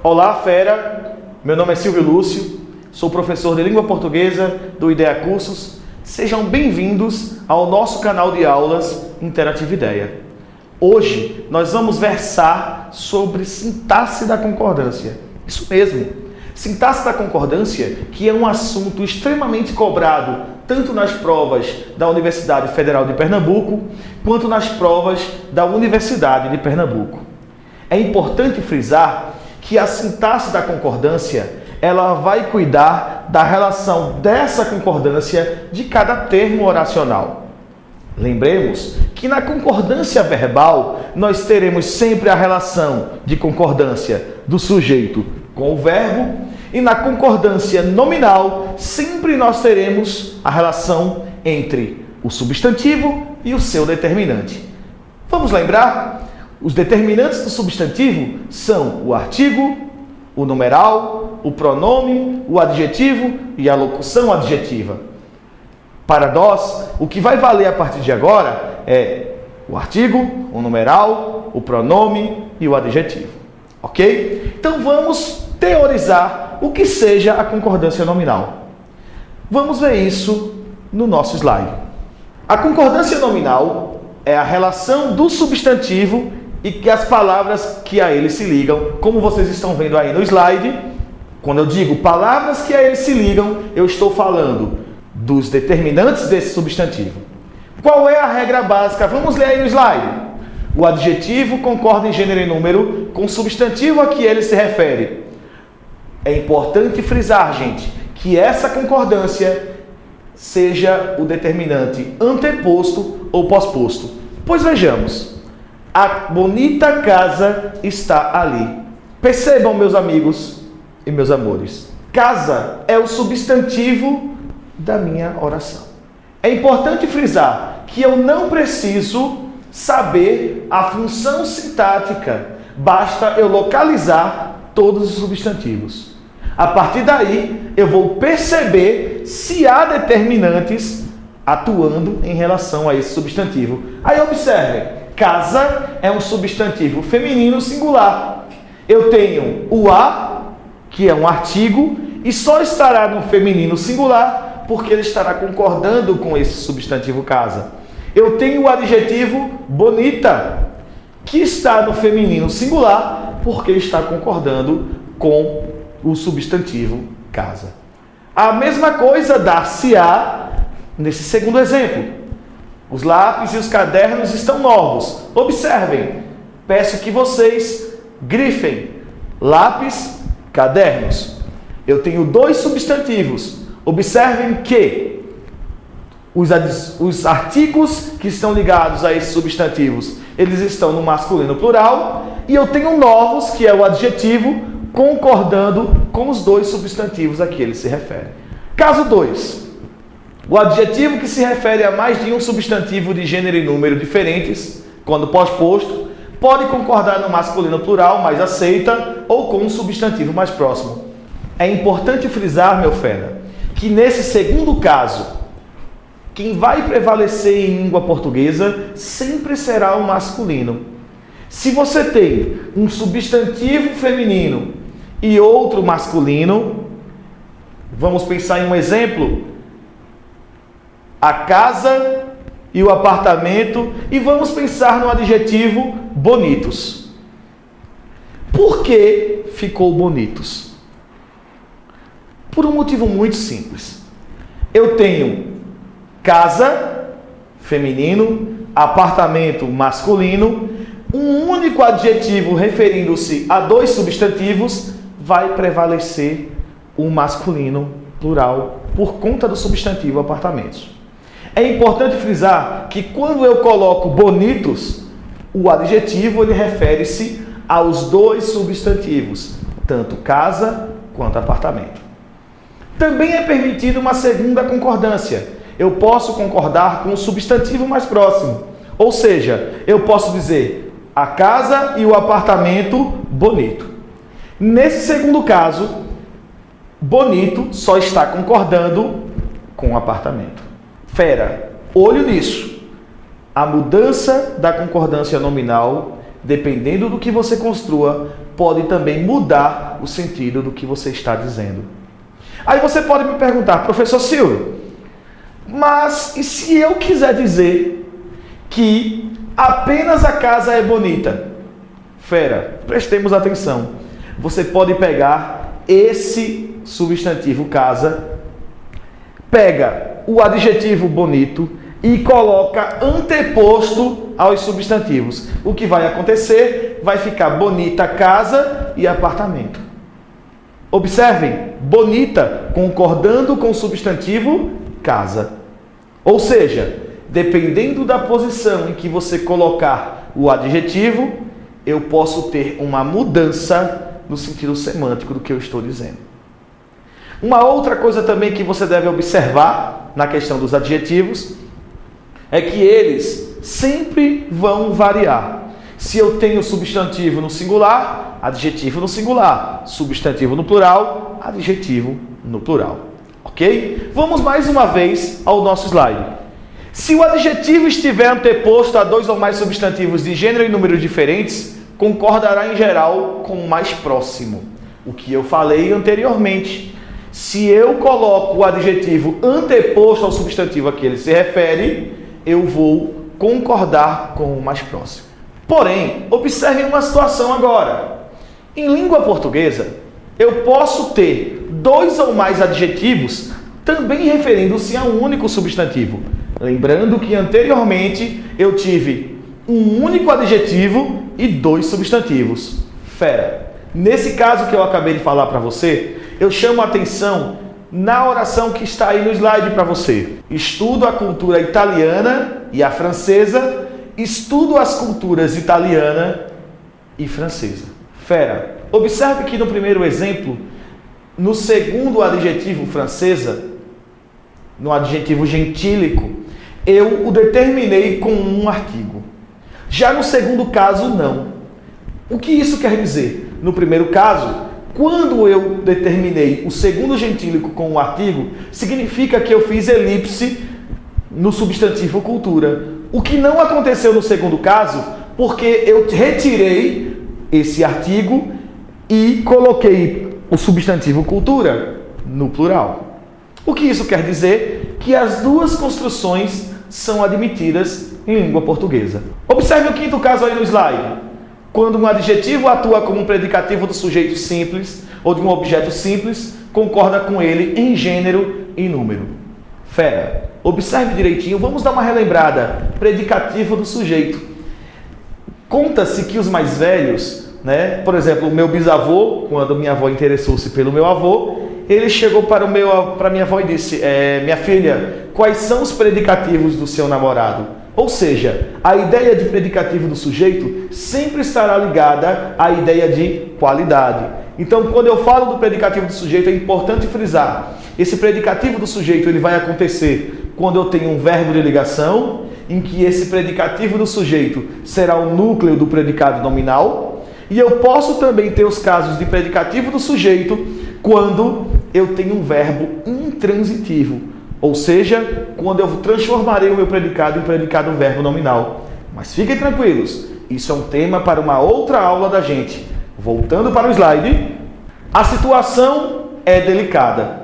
Olá, fera! Meu nome é Silvio Lúcio, sou professor de língua portuguesa do IDEA Cursos. Sejam bem-vindos ao nosso canal de aulas Interativo Ideia. Hoje nós vamos versar sobre sintaxe da concordância. Isso mesmo, sintaxe da concordância, que é um assunto extremamente cobrado tanto nas provas da Universidade Federal de Pernambuco quanto nas provas da Universidade de Pernambuco. É importante frisar que a sintaxe da concordância ela vai cuidar da relação dessa concordância de cada termo oracional. Lembremos que na concordância verbal nós teremos sempre a relação de concordância do sujeito com o verbo e na concordância nominal sempre nós teremos a relação entre o substantivo e o seu determinante. Vamos lembrar? Os determinantes do substantivo são o artigo, o numeral, o pronome, o adjetivo e a locução adjetiva. Para nós, o que vai valer a partir de agora é o artigo, o numeral, o pronome e o adjetivo. Ok? Então vamos teorizar o que seja a concordância nominal. Vamos ver isso no nosso slide. A concordância nominal é a relação do substantivo e que as palavras que a ele se ligam, como vocês estão vendo aí no slide. Quando eu digo palavras que a ele se ligam, eu estou falando dos determinantes desse substantivo. Qual é a regra básica? Vamos ler aí no slide. O adjetivo concorda em gênero e número com o substantivo a que ele se refere. É importante frisar, gente, que essa concordância seja o determinante anteposto ou pós-posto. Pois vejamos. A bonita casa está ali. Percebam, meus amigos e meus amores. Casa é o substantivo da minha oração. É importante frisar que eu não preciso saber a função sintática. Basta eu localizar todos os substantivos. A partir daí, eu vou perceber se há determinantes atuando em relação a esse substantivo. Aí observem. Casa é um substantivo feminino singular. Eu tenho o a, que é um artigo, e só estará no feminino singular porque ele estará concordando com esse substantivo casa. Eu tenho o adjetivo bonita, que está no feminino singular porque está concordando com o substantivo casa. A mesma coisa dá-se-á nesse segundo exemplo. Os lápis e os cadernos estão novos. Observem. Peço que vocês grifem. Lápis, cadernos. Eu tenho dois substantivos. Observem que os artigos que estão ligados a esses substantivos, eles estão no masculino plural. E eu tenho novos, que é o adjetivo, concordando com os dois substantivos a que ele se refere. Caso 2. O adjetivo que se refere a mais de um substantivo de gênero e número diferentes, quando pós-posto, pode concordar no masculino plural, mais aceita, ou com um substantivo mais próximo. É importante frisar, meu fera, que nesse segundo caso, quem vai prevalecer em língua portuguesa sempre será o masculino. Se você tem um substantivo feminino e outro masculino, vamos pensar em um exemplo. A casa e o apartamento, e vamos pensar no adjetivo bonitos. Por que ficou bonitos? Por um motivo muito simples. Eu tenho casa, feminino, apartamento, masculino, um único adjetivo referindo-se a dois substantivos, vai prevalecer o masculino plural por conta do substantivo apartamentos. É importante frisar que quando eu coloco bonitos, o adjetivo ele refere-se aos dois substantivos, tanto casa quanto apartamento. Também é permitida uma segunda concordância. Eu posso concordar com o substantivo mais próximo. Ou seja, eu posso dizer a casa e o apartamento bonito. Nesse segundo caso, bonito só está concordando com o apartamento. Fera, olho nisso. A mudança da concordância nominal dependendo do que você construa, pode também mudar o sentido do que você está dizendo. Aí você pode me perguntar, professor Silvio, mas e se eu quiser dizer que apenas a casa é bonita? Fera, prestemos atenção. Você pode pegar esse substantivo casa, pega o adjetivo bonito e coloca anteposto aos substantivos. O que vai acontecer? Vai ficar bonita casa e apartamento. Observem, bonita concordando com o substantivo casa. Ou seja, dependendo da posição em que você colocar o adjetivo, eu posso ter uma mudança no sentido semântico do que eu estou dizendo. Uma outra coisa também que você deve observar na questão dos adjetivos é que eles sempre vão variar. Se eu tenho substantivo no singular, adjetivo no singular, substantivo no plural, adjetivo no plural. Ok? Vamos mais uma vez ao nosso slide. Se o adjetivo estiver anteposto a dois ou mais substantivos de gênero e número diferentes, concordará em geral com o mais próximo. O que eu falei anteriormente. Se eu coloco o adjetivo anteposto ao substantivo a que ele se refere, eu vou concordar com o mais próximo. Porém, observe uma situação agora. Em língua portuguesa, eu posso ter dois ou mais adjetivos também referindo-se a um único substantivo. Lembrando que anteriormente eu tive um único adjetivo e dois substantivos. Fera. Nesse caso que eu acabei de falar para você, eu chamo a atenção na oração que está aí no slide para você. Estudo a cultura italiana e a francesa, estudo as culturas italiana e francesa. Fera, observe que no primeiro exemplo, no segundo adjetivo francesa, no adjetivo gentílico, eu o determinei com um artigo. Já no segundo caso, não. O que isso quer dizer? No primeiro caso, quando eu determinei o segundo gentílico com um artigo, significa que eu fiz elipse no substantivo cultura. O que não aconteceu no segundo caso, porque eu retirei esse artigo e coloquei o substantivo cultura no plural. O que isso quer dizer? Que as duas construções são admitidas em língua portuguesa. Observe o quinto caso aí no slide. Quando um adjetivo atua como um predicativo do sujeito simples ou de um objeto simples, concorda com ele em gênero e número. Fera, observe direitinho, vamos dar uma relembrada. Predicativo do sujeito. Conta-se que os mais velhos, por exemplo, o meu bisavô, quando minha avó interessou-se pelo meu avô, ele chegou para minha avó e disse, minha filha, quais são os predicativos do seu namorado? Ou seja, a ideia de predicativo do sujeito sempre estará ligada à ideia de qualidade. Então, quando eu falo do predicativo do sujeito, é importante frisar. Esse predicativo do sujeito ele vai acontecer quando eu tenho um verbo de ligação, em que esse predicativo do sujeito será o núcleo do predicado nominal. E eu posso também ter os casos de predicativo do sujeito quando eu tenho um verbo intransitivo. Ou seja, quando eu transformarei o meu predicado em predicado verbo nominal. Mas fiquem tranquilos, isso é um tema para uma outra aula da gente. Voltando para o slide, a situação é delicada.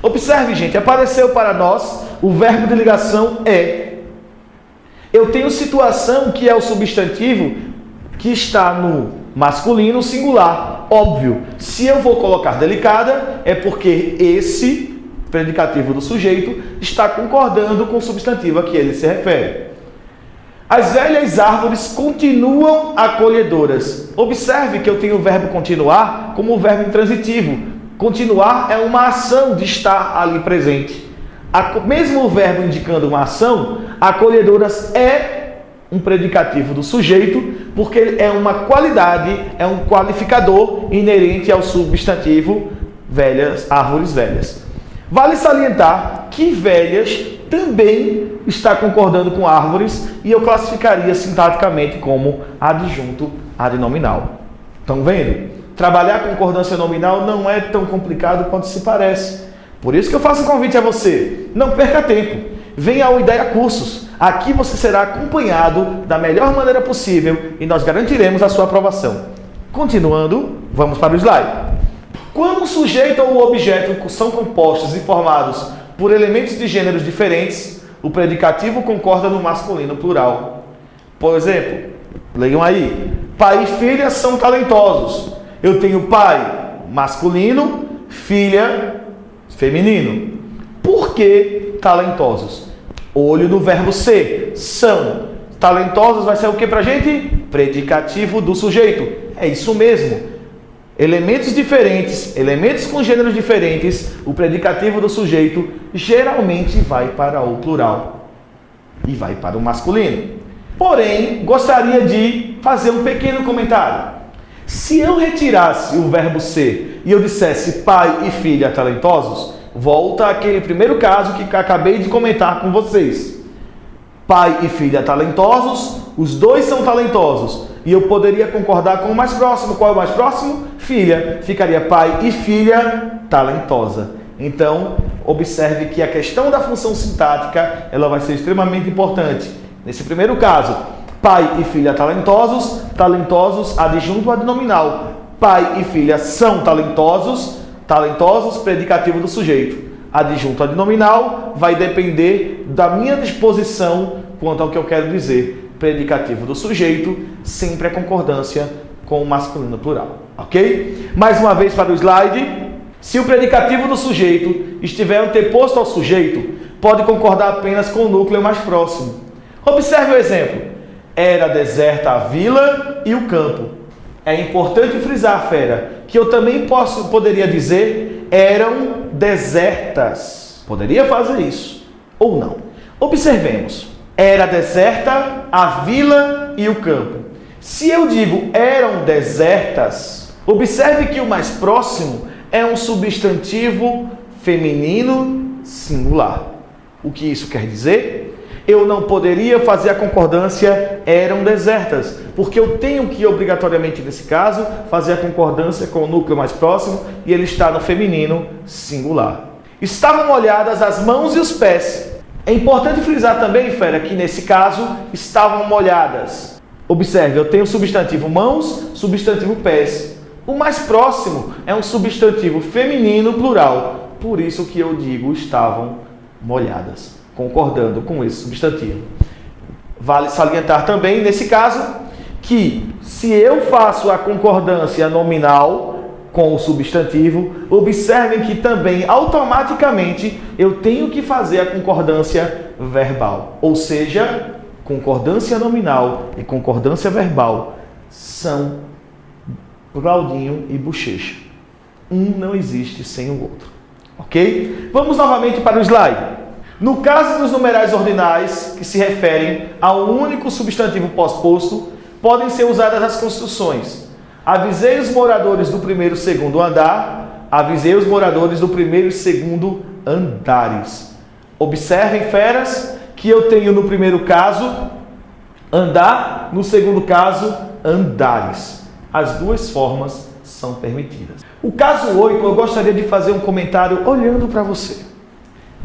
Observe, gente, apareceu para nós o verbo de ligação é. Eu tenho situação que é o substantivo que está no masculino singular. Óbvio, se eu vou colocar delicada, é porque esse predicativo do sujeito está concordando com o substantivo a que ele se refere. As velhas árvores continuam acolhedoras. Observe que eu tenho o verbo continuar como o verbo intransitivo. Continuar é uma ação de estar ali presente. Mesmo o verbo indicando uma ação, acolhedoras é um predicativo do sujeito, porque é uma qualidade, é um qualificador inerente ao substantivo velhas, árvores velhas. Vale salientar que velhas também está concordando com árvores e eu classificaria sintaticamente como adjunto adnominal. Estão vendo? Trabalhar concordância nominal não é tão complicado quanto se parece. Por isso que eu faço um convite a você. Não perca tempo. Venha ao Ideia Cursos. Aqui você será acompanhado da melhor maneira possível e nós garantiremos a sua aprovação. Continuando, vamos para o slide. Quando o sujeito ou o objeto são compostos e formados por elementos de gêneros diferentes, o predicativo concorda no masculino plural. Por exemplo, leiam aí. Pai e filha são talentosos. Eu tenho pai masculino, filha feminino. Por que talentosos? Olho no verbo ser. São. Talentosos vai ser o que pra gente? Predicativo do sujeito. É isso mesmo. Elementos diferentes, elementos com gêneros diferentes, o predicativo do sujeito geralmente vai para o plural e vai para o masculino. Porém, gostaria de fazer um pequeno comentário. Se eu retirasse o verbo ser e eu dissesse pai e filha talentosos, volta àquele primeiro caso que acabei de comentar com vocês. Pai e filha talentosos, os dois são talentosos. E eu poderia concordar com o mais próximo. Qual é o mais próximo? Filha. Ficaria pai e filha talentosa. Então, observe que a questão da função sintática, ela vai ser extremamente importante. Nesse primeiro caso, pai e filha talentosos, talentosos adjunto adnominal. Pai e filha são talentosos, talentosos predicativo do sujeito. Adjunto adnominal vai depender da minha disposição quanto ao que eu quero dizer. Predicativo do sujeito, sempre a concordância com o masculino plural, ok? Mais uma vez para o slide. Se o predicativo do sujeito estiver anteposto ao sujeito, pode concordar apenas com o núcleo mais próximo. Observe o exemplo. Era deserta a vila e o campo. É importante frisar, fera, que eu também poderia dizer eram desertas. Poderia fazer isso, ou não. Observemos. Era deserta a vila e o campo. Se eu digo eram desertas, observe que o mais próximo é um substantivo feminino singular. O que isso quer dizer? Eu não poderia fazer a concordância eram desertas, porque eu tenho que obrigatoriamente, nesse caso, fazer a concordância com o núcleo mais próximo e ele está no feminino singular. Estavam molhadas as mãos e os pés. É importante frisar também, fera, que nesse caso estavam molhadas. Observe, eu tenho substantivo mãos, substantivo pés. O mais próximo é um substantivo feminino plural. Por isso que eu digo estavam molhadas, concordando com esse substantivo. Vale salientar também, nesse caso, que se eu faço a concordância nominal com o substantivo, observem que também automaticamente eu tenho que fazer a concordância verbal. Ou seja, concordância nominal e concordância verbal são Claudinho e Bochecha. Um não existe sem o outro. Ok? Vamos novamente para o slide. No caso dos numerais ordinais, que se referem a um único substantivo pós-posto, podem ser usadas as construções. Avisei os moradores do primeiro e segundo andar. Avisei os moradores do primeiro e segundo andares. Observem, feras, que eu tenho no primeiro caso andar, no segundo caso andares. As duas formas são permitidas. O caso 8, eu gostaria de fazer um comentário olhando para você.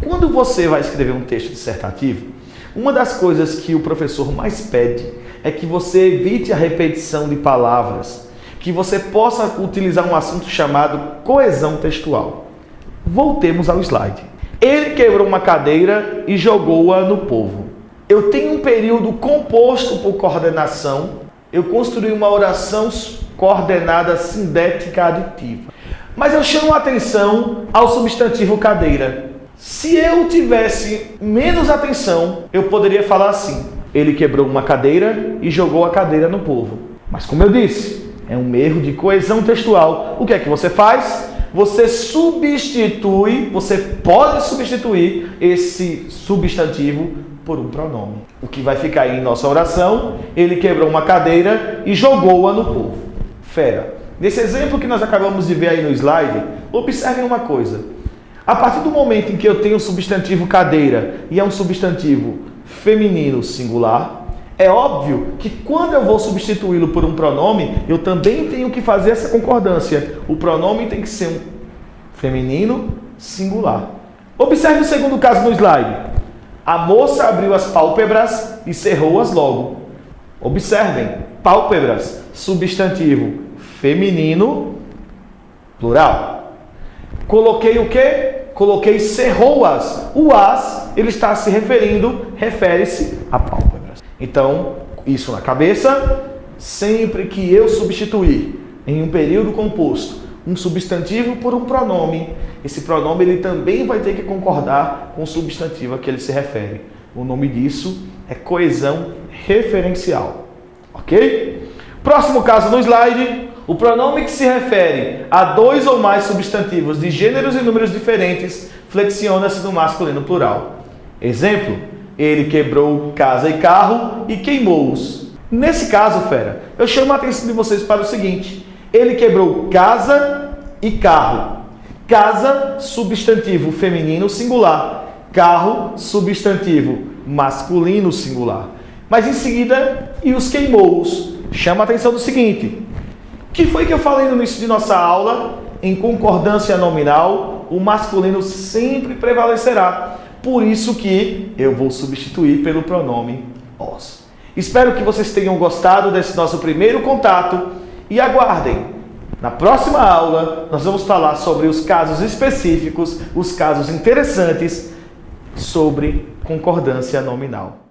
Quando você vai escrever um texto dissertativo, uma das coisas que o professor mais pede é que você evite a repetição de palavras, que você possa utilizar um assunto chamado coesão textual. Voltemos ao slide. Ele quebrou uma cadeira e jogou-a no povo. Eu tenho um período composto por coordenação. Eu construí uma oração coordenada sindética aditiva. Mas eu chamo a atenção ao substantivo cadeira. Se eu tivesse menos atenção, eu poderia falar assim: ele quebrou uma cadeira e jogou a cadeira no povo. Mas como eu disse, é um erro de coesão textual. O que é que você faz? Você substitui, você pode substituir esse substantivo por um pronome. O que vai ficar aí em nossa oração: ele quebrou uma cadeira e jogou-a no povo. Fera, nesse exemplo que nós acabamos de ver aí no slide, observem uma coisa. A partir do momento em que eu tenho o substantivo cadeira e é um substantivo feminino singular, é óbvio que quando eu vou substituí-lo por um pronome, eu também tenho que fazer essa concordância. O pronome tem que ser um feminino singular. Observe o segundo caso no slide. A moça abriu as pálpebras e cerrou-as logo. Observem, pálpebras, substantivo feminino, plural. Coloquei o quê? Coloquei cerrou-as. O as, ele está se refere-se a pálpebras. Então, isso na cabeça, sempre que eu substituir em um período composto um substantivo por um pronome, esse pronome ele também vai ter que concordar com o substantivo a que ele se refere. O nome disso é coesão referencial. Ok? Próximo caso no slide. O pronome que se refere a dois ou mais substantivos de gêneros e números diferentes flexiona-se no masculino plural. Exemplo: ele quebrou casa e carro e queimou-os. Nesse caso, fera, eu chamo a atenção de vocês para o seguinte: ele quebrou casa e carro. Casa, substantivo feminino singular. Carro, substantivo masculino singular. Mas em seguida, e os queimou-os. Chama a atenção do seguinte: que foi que eu falei no início de nossa aula? Em concordância nominal, o masculino sempre prevalecerá. Por isso que eu vou substituir pelo pronome os. Espero que vocês tenham gostado desse nosso primeiro contato e aguardem. Na próxima aula, nós vamos falar sobre os casos específicos, os casos interessantes sobre concordância nominal.